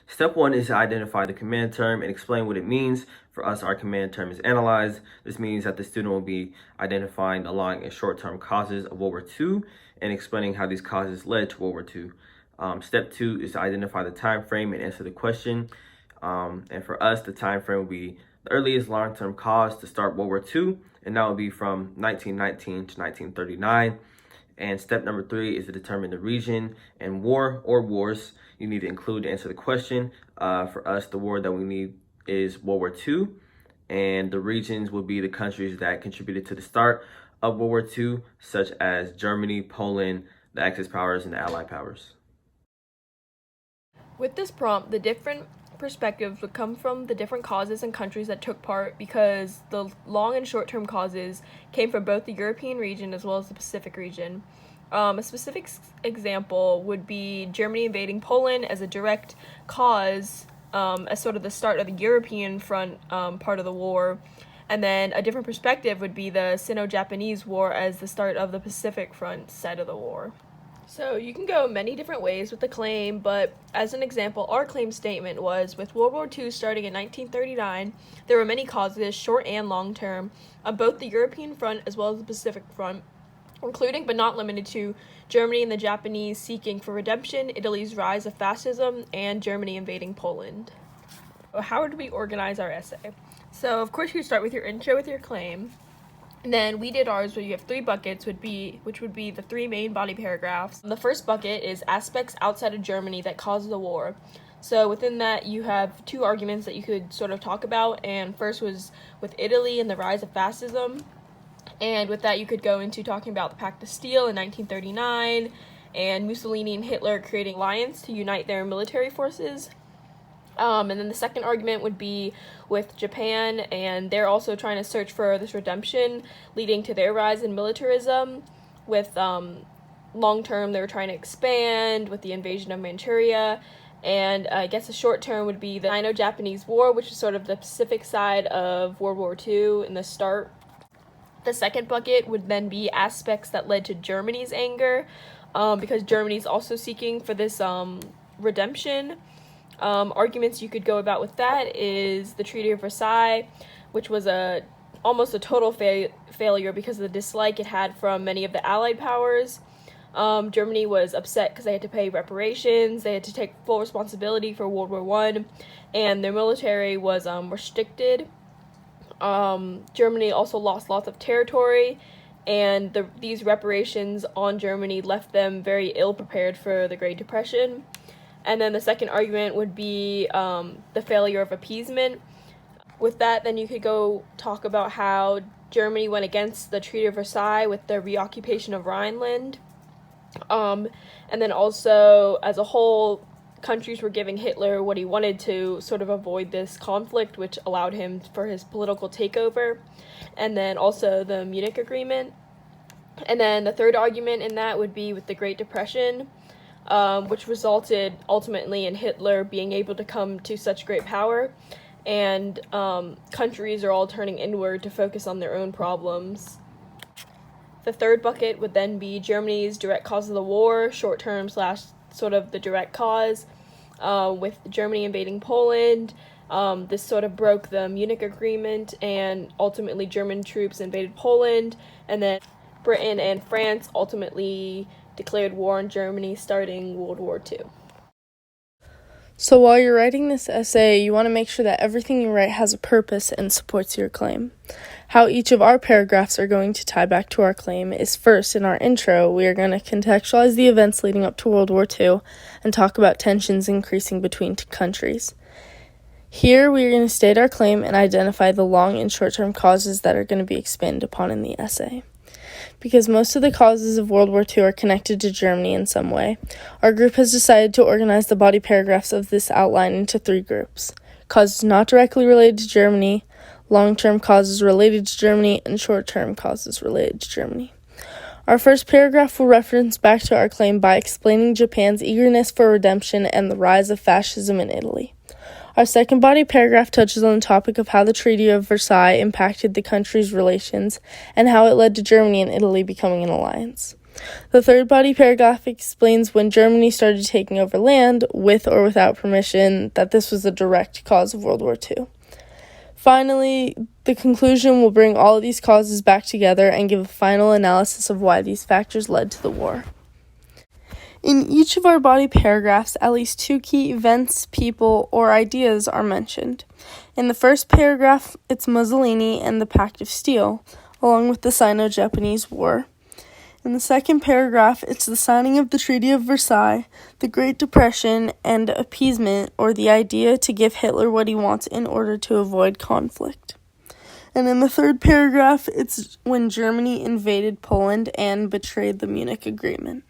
Step 1 is to identify the command term and explain what it means. For us, our command term is analyze. This means that the student will be identifying the long and short-term causes of World War II and explaining how these causes led to World War II. Step 2 is to identify the time frame and answer the question. And for us, the time frame will be the earliest long-term cause to start World War II, and that will be from 1919 to 1939. And step number 3 is to determine the region and war or wars you need to include to answer the question. For us, the war that we need is World War II, and the regions will be the countries that contributed to the start of World War II, such as Germany, Poland, the Axis powers, and the Allied powers. With this prompt, the different perspectives would come from the different causes and countries that took part, because the long and short-term causes came from both the European region as well as the Pacific region. A specific example would be Germany invading Poland as a direct cause, as sort of the start of the European front part of the war. And then a different perspective would be the Sino-Japanese War as the start of the Pacific front side of the war. So you can go many different ways with the claim, but as an example, our claim statement was, with World War II starting in 1939, there were many causes, short and long term, on both the European front as well as the Pacific front, including but not limited to Germany and the Japanese seeking for redemption, Italy's rise of fascism, and Germany invading Poland. How would we organize our essay? So of course you start with your intro with your claim. And then we did ours where you have 3 buckets, which would be the 3 main body paragraphs. The first bucket is aspects outside of Germany that caused the war. So within that, you have 2 arguments that you could sort of talk about. And first was with Italy and the rise of fascism. And with that, you could go into talking about the Pact of Steel in 1939 and Mussolini and Hitler creating an alliance to unite their military forces. And then the second argument would be with Japan, and they're also trying to search for this redemption, leading to their rise in militarism. With long term, they were trying to expand with the invasion of Manchuria. And I guess the short term would be the Sino-Japanese War, which is sort of the Pacific side of World War II in the start. The second bucket would then be aspects that led to Germany's anger, because Germany's also seeking for this redemption. Arguments you could go about with that is the Treaty of Versailles, which was almost a total failure because of the dislike it had from many of the Allied powers. Germany was upset because they had to pay reparations, they had to take full responsibility for World War I, and their military was restricted. Germany also lost lots of territory, and these reparations on Germany left them very ill prepared for the Great Depression. And then the second argument would be the failure of appeasement. With that, then you could go talk about how Germany went against the Treaty of Versailles with their reoccupation of Rhineland. And then also, as a whole, countries were giving Hitler what he wanted to sort of avoid this conflict, which allowed him for his political takeover. And then also the Munich Agreement. And then the third argument in that would be with the Great Depression, which resulted ultimately in Hitler being able to come to such great power, and countries are all turning inward to focus on their own problems. The third bucket would then be Germany's direct cause of the war, short-term / sort of the direct cause, with Germany invading Poland. This sort of broke the Munich Agreement, and ultimately German troops invaded Poland, and then Britain and France ultimately declared war on Germany, starting World War II. So while you're writing this essay, you want to make sure that everything you write has a purpose and supports your claim. How each of our paragraphs are going to tie back to our claim is, first, in our intro, we are going to contextualize the events leading up to World War II and talk about tensions increasing between countries. Here, we are going to state our claim and identify the long and short-term causes that are going to be expanded upon in the essay. Because most of the causes of World War II are connected to Germany in some way, our group has decided to organize the body paragraphs of this outline into 3 groups: causes not directly related to Germany, long-term causes related to Germany, and short-term causes related to Germany. Our first paragraph will reference back to our claim by explaining Japan's eagerness for redemption and the rise of fascism in Italy. Our second body paragraph touches on the topic of how the Treaty of Versailles impacted the country's relations and how it led to Germany and Italy becoming an alliance. The third body paragraph explains when Germany started taking over land, with or without permission, that this was a direct cause of World War II. Finally, the conclusion will bring all of these causes back together and give a final analysis of why these factors led to the war. In each of our body paragraphs, at least 2 key events, people, or ideas are mentioned. In the first paragraph, it's Mussolini and the Pact of Steel, along with the Sino-Japanese War. In the second paragraph, it's the signing of the Treaty of Versailles, the Great Depression, and appeasement, or the idea to give Hitler what he wants in order to avoid conflict. And in the third paragraph, it's when Germany invaded Poland and betrayed the Munich Agreement.